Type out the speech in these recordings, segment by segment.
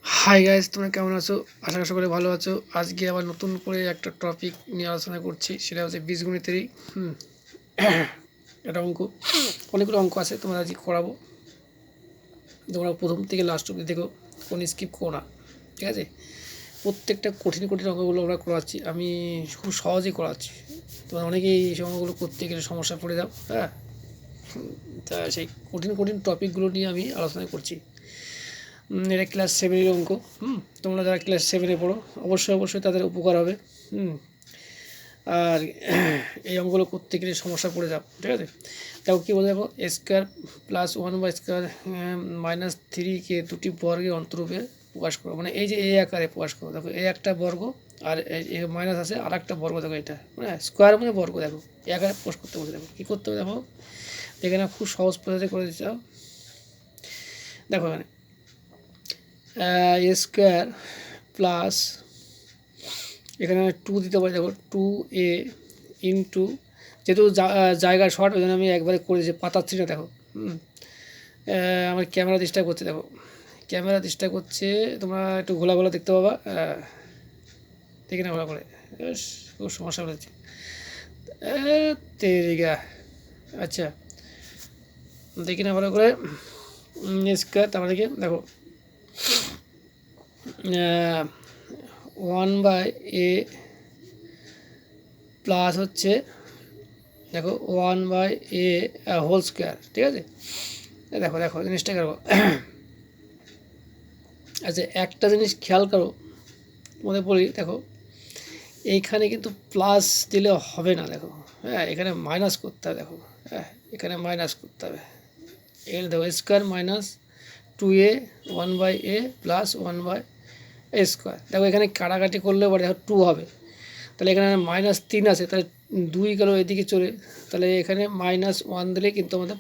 Hi guys, তোমরা কেমন আছো? আশা করি ভালো আছো। আজকে আবার নতুন করে একটা টপিক নিয়ে আলোচনা করছি, সেটা হচ্ছে বীজগণিতেরই একটা অঙ্ক। অনেকগুলো অঙ্ক আছে, তোমরা আজকে করাবো। তোমরা প্রথম থেকে লাস্ট অব্দি দেখো, কোনো স্কিপ করো না, ঠিক আছে? প্রত্যেকটা কঠিন কঠিন অঙ্কগুলো আমরা করাচ্ছি, আমি খুব সহজেই করাচ্ছি। তোমরা অনেকেই এই অঙ্কগুলো করতে গেলে সমস্যা পড়ে যাও, হ্যাঁ। তা সেই কঠিন কঠিন টপিকগুলো নিয়ে আমি আলোচনা করছি। এটা ক্লাস সেভেনের অঙ্ক। তোমরা যারা ক্লাস সেভেনে পড়ো অবশ্যই তাদের উপকার হবে। আর এই অঙ্কগুলো করতে গেলে সমস্যা পড়ে যাও, ঠিক আছে? দেখো কী বলে, দেখো square plus one by square minus থ্রিকে দুটি বর্গের অন্তরূপে প্রকাশ করো, মানে এই যে এ আকারে প্রকাশ করো। দেখো এই একটা বর্গ আর মাইনাস আছে আর একটা বর্গ, দেখো এটা মানে স্কোয়ার মানে বর্গ। দেখো এ আকারে প্রকাশ করতে বলছে। দেখো কী করতে হবে, দেখো এখানে খুব সহজ পদ্ধতি করে দিতে চাও। দেখো এখানে স্কোয়ার প্লাস এখানে টু দিতে পারি। দেখো 2a ইন্টু, যেহেতু জায়গা শর্ট ওই জন্য আমি একবারে করেছি, পাতাচ্ছি না। দেখো আমার ক্যামেরা ডিস্টার্ব করছে, দেখো ক্যামেরা ডিস্টার্ব করছে, তোমরা একটু ঘোলা ঘোলা দেখতে পাবা, দেখি না ভালো করে, খুব সমস্যা হচ্ছে তেরিগা। আচ্ছা দেখি না ভালো করে স্কোয়ার, তারপরে দেখি দেখো 1/a প্লাস হচ্ছে দেখো 1/a হোল স্কোয়ার, ঠিক আছে? দেখো দেখো জিনিসটা করো। আচ্ছা একটা জিনিস খেয়াল করো, মনে পড়ি, দেখো এইখানে কিন্তু প্লাস দিলে হবে না। দেখো হ্যাঁ, এখানে মাইনাস করতে হবে। দেখো হ্যাঁ, এখানে মাইনাস করতে হবে। এখানে দেখো square minus 2a 1/a plus 1/a square. দেখো এখানে কাটাকাটি করলে পরে দেখো 2 হবে, তাহলে এখানে -3 আছে, তাহলে 2 গেল এদিকে চলে, তাহলে এখানে -1 দিলে কিন্তু আমাদের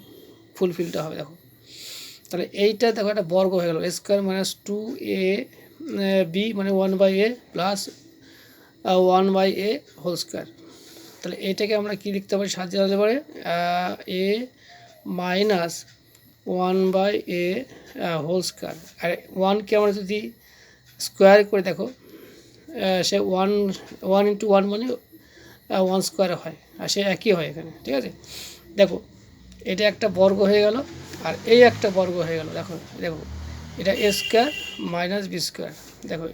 ফুলফিলটা হবে। দেখো তাহলে এইটা দেখো একটা বর্গ হয়ে গেল, স্কোয়ার মাইনাস 2a বি মানে 1/a plus 1/a whole square. তাহলে এইটাকে আমরা কি লিখতে পারি, সাজিয়ে দিতে পারে এ মাইনাস 1/a হোল স্কোয়ার। আর 1কে আমরা যদি স্কোয়ার করে দেখো, সে 1 ইন্টু 1 মানে 1 স্কোয়ার হয়, আর সে একই হয় এখানে, ঠিক আছে? দেখো এটা একটা বর্গ হয়ে গেল আর এই একটা বর্গ হয়ে গেল। দেখো দেখো এটা এ স্কোয়ার মাইনাস বি স্কোয়ার। দেখো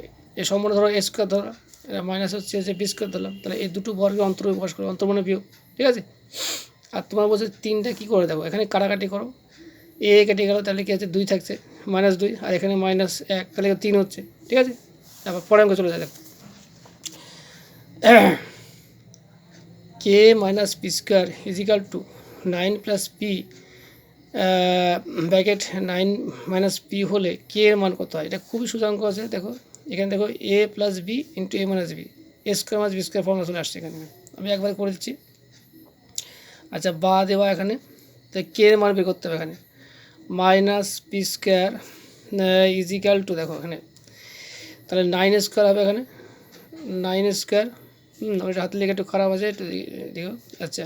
এ সম্পূর্ণ ধরো এ স্কোয়ার ধরো, এটা মাইনাস হচ্ছে যে বি স্কোয়ার ধরলাম, তাহলে এই দুটো বর্গের অন্তর্ভুক্ত প্রকাশ করো, অন্তর মানে বিয়োগ, ঠিক আছে? আর তোমার বলছে 3টা কী করে, দেখো এখানে কাটাকাটি করো, এ কেটে গেল, তাহলে কী আছে 2 থাকছে, -2, আর এখানে -1, তাহলে 3 হচ্ছে, ঠিক আছে? তারপর পরে অঙ্ক চলে যায়। দেখো k minus P square is equal to 9 plus p bracket 9 minus p হলে কে এর মান কত হয়? এটা খুবই সোজা অঙ্ক আছে। দেখো এখানে দেখো এ plus B into A minus b, a square minus B square formula চলে আসছে এখানে, আমি একবার করে দিচ্ছি। আচ্ছা বা দেওয়া এখানে, তো কে এর মান বের করতে হবে এখানে, minus P square is equal to, দেখো এখানে তাহলে 9 স্কোয়ার হবে এখানে, 9 স্কোয়ার, ওইটা হাতে লেগে একটু খারাপ আছে, একটু দেখো। আচ্ছা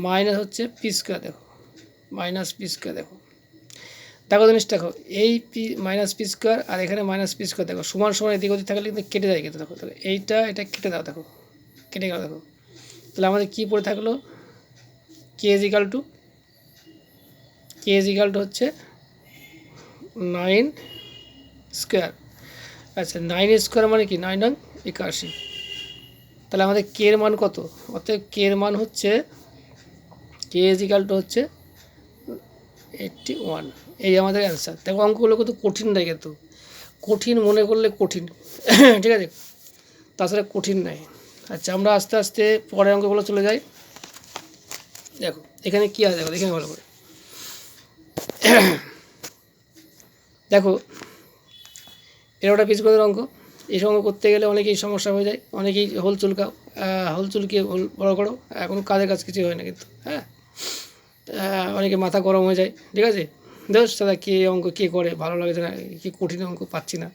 মাইনাস হচ্ছে পি স্কোয়ার, দেখো মাইনাস পি স্কোয়ার। দেখো দেখো জিনিস দেখো, এই পি মাইনাস পি স্কোয়ার আর এখানে মাইনাস পি স্কোয়ার, দেখো সমান সমান এদিকে ওদিকে থাকলে কিন্তু কেটে যায় কিন্তু। দেখো তাহলে এইটা এটা কেটে দাও, দেখো কেটে গেল। দেখো তাহলে আমাদের কী পড়ে থাকলো, কে ইজিক্যাল টু হচ্ছে 9 স্কোয়ার। আচ্ছা 9 স্কোয়ার মানে কি 9 নং 81, তাহলে আমাদের কে এর মান কত? অর্থাৎ কে এর মান হচ্ছে, কে ইজিক্যাল টু হচ্ছে 81। এই আমাদের অ্যান্সার। দেখো অঙ্কগুলো কিন্তু কঠিন নয়, কিন্তু কঠিন মনে করলে কঠিন, ঠিক আছে, তাছাড়া কঠিন নাই। আচ্ছা আমরা আস্তে আস্তে পরের অঙ্কগুলো চলে যাই। দেখো এখানে কী আছে, দেখো দেখে ভালো করে। দেখো এটা ওটা বীজগণিতের অঙ্ক, এই অঙ্ক করতে গেলে অনেকেই সমস্যা হয়ে যায়, অনেকেই হোল চুলকে হোল বড় করো, কোনো কাজের কাজ কিছু হয় না কিন্তু, হ্যাঁ। অনেকে মাথা গরম হয়ে যায়, ঠিক আছে, দোষ দাদা কে অঙ্ক কে করে, ভালো লাগছে না, কি কঠিন অঙ্ক পাচ্ছি না।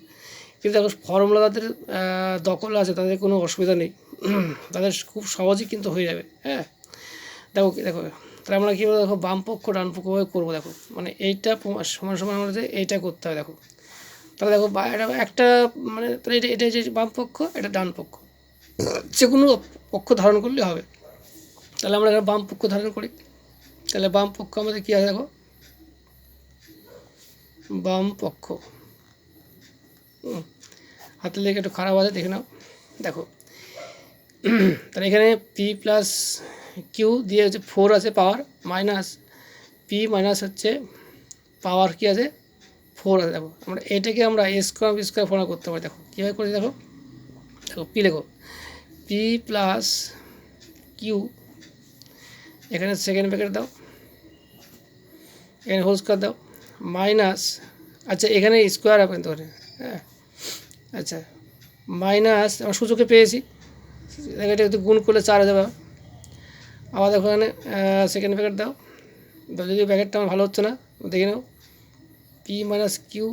কিন্তু দেখো ফর্মুলা তাদের দখল আছে, তাদের কোনো অসুবিধা নেই, তাদের খুব সহজেই কিন্তু হয়ে যাবে, হ্যাঁ। দেখো দেখো তাহলে আমরা কী বলবো, দেখো বাম পক্ষ ডান পক্ষভাবে করবো। দেখো মানে এইটা সমান সমান আমাদের এইটা করতে হবে। দেখো তাহলে দেখো একটা মানে তাহলে এটা যে বাম পক্ষ, এটা ডান পক্ষ, যে কোনো পক্ষ ধারণ করলে হবে। তাহলে আমরা এখানে বাম পক্ষ ধারণ করি। তাহলে বাম পক্ষ আমাদের কী আছে দেখো, বাম পক্ষ হাতের লেগে একটু খারাপ আছে, দেখে নাও। দেখো তাহলে এখানে পি প্লাস কিউ দিয়ে হচ্ছে 4 আছে পাওয়ার, মাইনাস পি মাইনাস হচ্ছে পাওয়ার কী আছে 4 আছে। দেখো আমরা এটাকে আমরা এ স্কোয়ার বি স্কোয়ার ফর্মুলা করতে পারি। দেখো কীভাবে করেছি দেখো, দেখো পি লেখো, পি প্লাস কিউ, এখানে সেকেন্ড ব্র্যাকেট দাও, এখানে হোল স্কোয়ার দাও, মাইনাস, আচ্ছা এখানে স্কোয়ার আপনি ধরে, হ্যাঁ আচ্ছা, মাইনাস আমরা সূচকে পেয়েছি, এটা একটু গুণ করলে 4 হয়ে যাবে। আবার দেখো এখানে সেকেন্ড ব্র্যাকেট দাও, যদি ব্র্যাকেটটা আমার ভালো হচ্ছে না দেখে নাও, পি মাইনাস কিউ,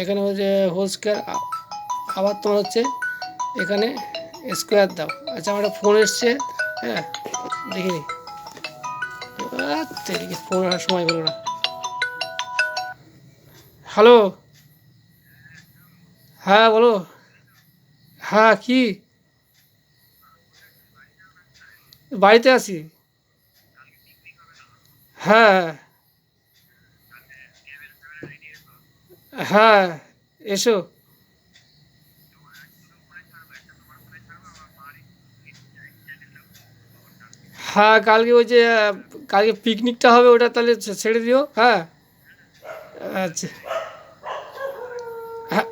এখানে হচ্ছে হোল স্কোয়ার, আবার তোমার হচ্ছে এখানে স্কোয়ার দাও। আচ্ছা আমার একটা ফোন এসছে, হ্যাঁ দেখিনি, আচ্ছা ঠিক আছে, ফোন আসার সময় হলো না। হ্যালো, হ্যাঁ বলো, হ্যাঁ কি, বাড়িতে আছি, হ্যাঁ হ্যাঁ এসো, হ্যাঁ কালকে ওই যে কালকে পিকনিকটা হবে ওটা তাহলে ছেড়ে দিও, হ্যাঁ আচ্ছা, হ্যাঁ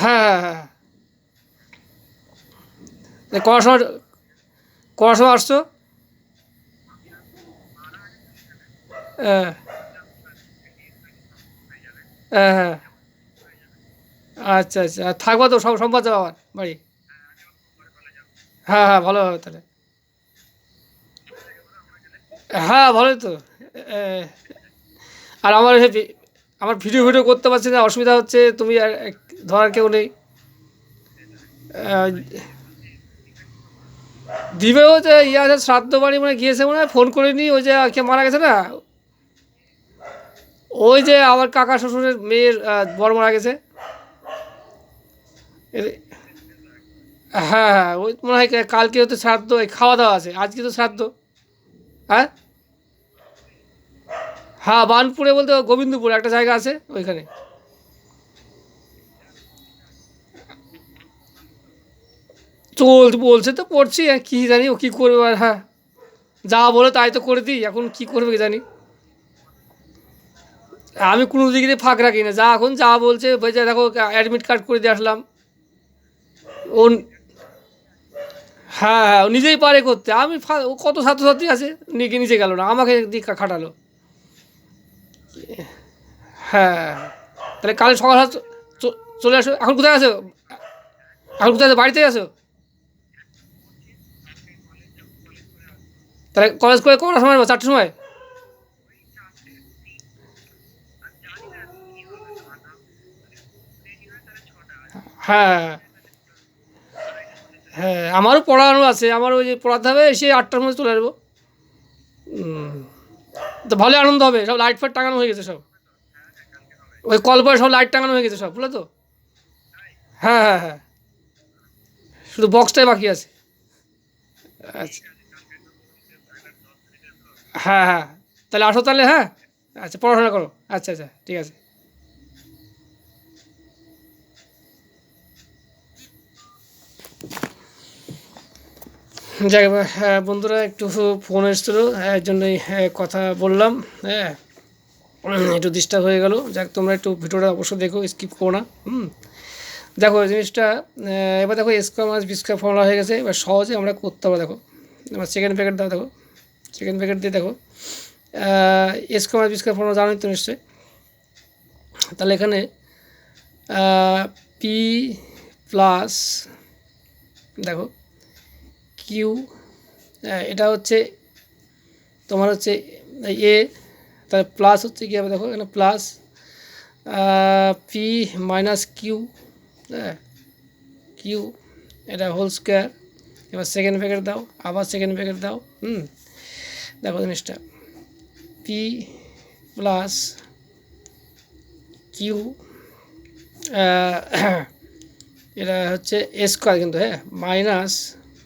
হ্যাঁ হ্যাঁ হ্যাঁ, কটার সময় আসছো? হ্যাঁ হ্যাঁ হ্যাঁ, আচ্ছা আচ্ছা, আর থাকবো তো সব সম্ভব যাবো আমার বাড়ি, হ্যাঁ হ্যাঁ ভালো হবে তাহলে, হ্যাঁ ভালোই তো। এ, আর আমার আমার ভিডিও ভিডিও করতে পারছি না, অসুবিধা হচ্ছে, তুমি ধরার কেউ নেই। আহ, দিবেও যে ইয়ে আছে, শ্রাদ্ধ বাড়ি মানে গিয়েছে মনে হয়, ফোন করিনি, ওই যে কে মারা গেছে না, ওই যে আমার কাকা শ্বশুরের মেয়ের বর মারা গেছে। হ্যাঁ হ্যাঁ ওই মনে হয় কালকে হয়তো শ্রাদ্ধ, খাওয়া দাওয়া আছে, আজকে তো শ্রাদ্ধ। হ্যাঁ হ্যাঁ বানপুরে বলতে গোবিন্দপুর একটা জায়গা আছে ওইখানে। বলছে তো পড়ছি, কী জানি ও কী করবে, আর হ্যাঁ যা বলে তাই তো করে দিই, এখন কী করবে কি জানি। আমি কোনো দিক দিয়ে ফাঁক রাখি না, যা এখন যা বলছে বলছে দেখো অ্যাডমিট কার্ড করে দিয়ে আসলাম। ও হ্যাঁ হ্যাঁ ও নিজেই পারে করতে, আমি ও কত ছাত্রছাত্রী আছে, নিচে গেল না, আমাকে দিক খাটালো। হ্যাঁ তাহলে কাল সকাল চলে আসো, এখন কোথায় আছো, এখন কোথায় আছো, বাড়িতে আছো? তাহলে কলেজ করে কটার সময় আসবো, 4টের সময়? হ্যাঁ হ্যাঁ আমারও পড়ানো আছে, আমার ওই যে পড়াতে হবে, এসে 8টার মধ্যে চলে আসবো। তো ভালো আনন্দ হবে, সব লাইট ফাইট টাঙানো হয়ে গেছে সব, ওই কলপারে সব লাইট টাঙানো হয়ে গেছে সব, বুঝলে তো। হ্যাঁ হ্যাঁ হ্যাঁ শুধু বক্সটাই বাকি আছে। আচ্ছা হ্যাঁ হ্যাঁ তাহলে আসো তাহলে, হ্যাঁ আচ্ছা পড়াশোনা করো, আচ্ছা আচ্ছা ঠিক আছে। যাক হ্যাঁ বন্ধুরা, একটু ফোন এসেছিলো, এর জন্যই কথা বললাম, হ্যাঁ একটু ডিস্টার্ব হয়ে গেল। যাক তোমরা একটু ভিডিওটা অবশ্যই দেখো, স্কিপ করো না। দেখো জিনিসটা, এবার দেখো square minus B square formula হয়ে গেছে, এবার সহজে আমরা করতে পারবো। দেখো এবার সেকেন্ড প্যাকেট দাও, দেখো সেকেন্ড প্যাকেট দিয়ে দেখো square minus B square formula জানোই তো নিশ্চয়ই। তাহলে এখানে পি প্লাস দেখো কিউ, এটা হচ্ছে তোমার হচ্ছে এ, তাহলে প্লাস হচ্ছে কী হবে দেখো, এখানে প্লাস পি মাইনাস কিউ, হ্যাঁ কিউ, এটা হোল স্কোয়ার। এবার সেকেন্ড ব্র্যাকেট দাও, আবার সেকেন্ড ব্র্যাকেট দাও, দেখো জিনিসটা পি প্লাস কিউ, এটা হচ্ছে এ স্কোয়ার কিন্তু, হ্যাঁ, মাইনাস,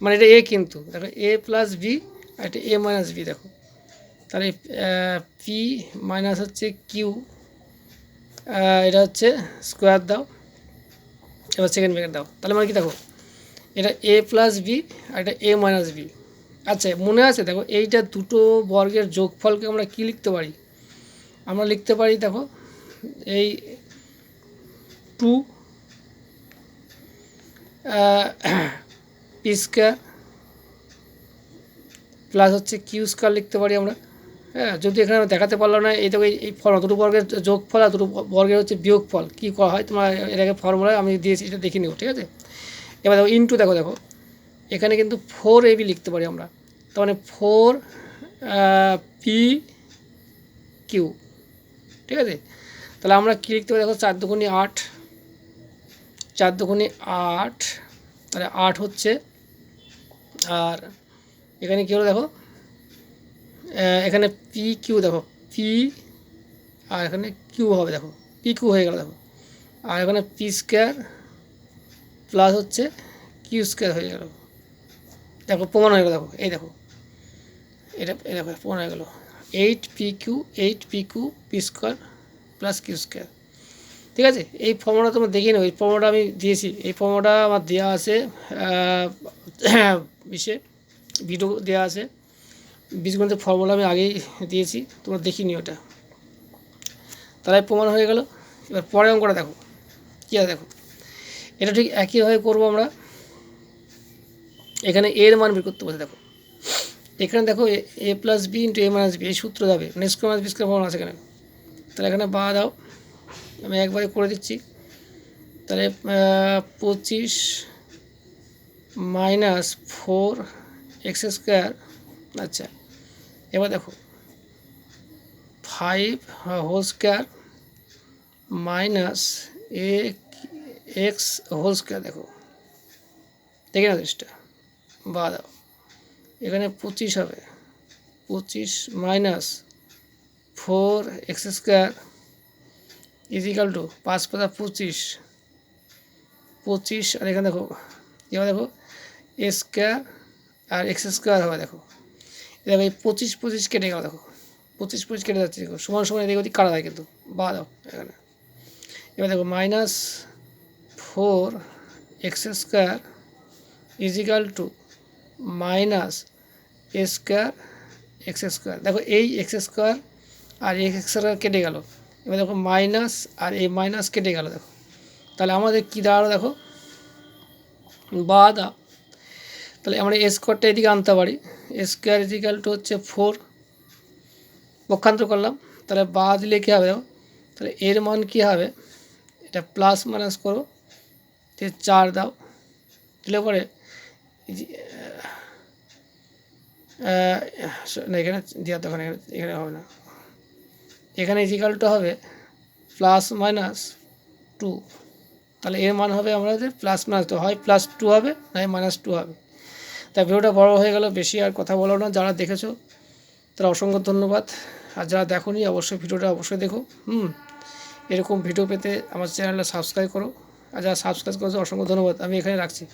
মানে এটা এ কিন্তু, দেখো এ প্লাস বি আর এটা এ মাইনাস বি। দেখো তাহলে পি মাইনাস হচ্ছে কিউ, এটা হচ্ছে স্কোয়ার দাও, এবার সেকেন্ড ব্র্যাকেট দাও। তাহলে মানে কি, দেখো এটা এ প্লাস বি আর এটা এ মাইনাস বি। আচ্ছা মনে আছে, দেখো এইটা দুটো বর্গের যোগফলকে আমরা কি লিখতে পারি? আমরা লিখতে পারি, দেখো এই 2 পি স্কোয়ার প্লাস হচ্ছে কিউ স্কোয়ার লিখতে পারি আমরা। হ্যাঁ, যদি এখানে আমরা দেখাতে পারলাম না, এই দেখো এই ফল দুটো বর্গের যোগফল আর দুটো বর্গের হচ্ছে বিয়োগফল কী করা হয়, তোমার এর আগে ফর্মুলায় আমি দিয়েছি, এটা দেখে নিও, ঠিক আছে? এবার দেখো ইনটু, দেখো দেখো এখানে কিন্তু 4ab লিখতে পারি আমরা, তার মানে 4 পি কিউ, ঠিক আছে? তাহলে আমরা কী লিখতে পারি, দেখো 4 দুগুণে 8, 4 দুগুণে 8, তাহলে 8 হচ্ছে, আর এখানে কী হলো দেখো, এখানে পি কিউ, দেখো পি আর এখানে কিউ হবে, দেখো পি কিউ হয়ে গেল, দেখো আর এখানে পি স্কোয়ার প্লাস হচ্ছে কিউ স্কোয়ার হয়ে গেল। দেখো প্রমাণ হয়ে গেল, দেখো এই দেখো এটা, এই দেখো প্রমাণ হয়ে গেল 8 P Q P square plus Q square, ঠিক আছে? এই ফর্মুলা তোমরা দেখে নাও, এই ফর্মুলাটা আমি দিয়েছি, এই ফর্মুলাটা আমার দেওয়া আছে ভিডিও দেওয়া আছে, বীজগণিতের ফর্মুলা আমি আগেই দিয়েছি, তোমরা দেখি নিও ওটা। তাহলে প্রমাণ হয়ে গেল। এবার পরের অঙ্কটা দেখো কী আছে, দেখো এটা ঠিক একইভাবে করবো আমরা। এখানে এর মান বের করতে বলছে, দেখো এখানে দেখো এ প্লাস বি ইন্টু এ মাইনাস বি, এই সূত্র যাবে, মানে square minus B square formula আছে এখানে। তাহলে এখানে বা দাও, আমি একবারে করে দিচ্ছি। তাহলে 25 মাইনাস 4x স্কোয়ার, আচ্ছা এবার দেখো 5 হোল স্কোয়ার মাইনাস এ এক্স হোল স্কোয়ার, দেখো দেখে না জিনিসটা, বা দাও এখানে 25 হবে, 25 minus 4x square is equal to 5 × 25, 25, আর এখানে দেখো এবার দেখো এ স্কোয়ার আর এক্স স্কোয়ার হবে, দেখো দেখো এই 25 কেটে গেল, দেখো 25 কেটে যাচ্ছে, দেখো সমান সমান এদিকে ওদিক কাটা হয় কিন্তু, বা দাও এখানে। এবার দেখো minus 4x square is equal to minus a square x square, দেখো এই এক্স স্কোয়ার আর এক্স স্কোয়ার কেটে গেল। এবার দেখো মাইনাস আর এই মাইনাস কেটে গেল, দেখো তাহলে আমাদের কী দাঁড়ালো, দেখো বা দাও। তাহলে আমরা এ স্কোয়ারটা এদিকে আনতে পারি, এ স্কোয়ার ইজিক্যাল টু হচ্ছে 4, পক্ষান্তর করলাম, তাহলে বা দিলে কী হবে, তাহলে এর মান কী হবে, এটা প্লাস মাইনাস করো, 4 দাও, দিলে পরে না এখানে দেওয়ার দোকানে, এখানে হবে না, এখানে ইজিক্যালটা হবে প্লাস মাইনাস 2, তাহলে এর মান হবে আমাদের প্লাস মাইনাস 2, হয় +2 হবে না -2 হবে। তাই ভিডিওটা বড় হয়ে গেল, বেশি আর কথা বলো না। যারা দেখেছো তারা অসংখ্য ধন্যবাদ, আর যারা দেখোনি অবশ্যই ভিডিওটা অবশ্যই দেখো। এরকম ভিডিও পেতে আমার চ্যানেলটা সাবস্ক্রাইব করো, আর যারা সাবস্ক্রাইব করেছো অসংখ্য ধন্যবাদ। আমি এখানে রাখছি।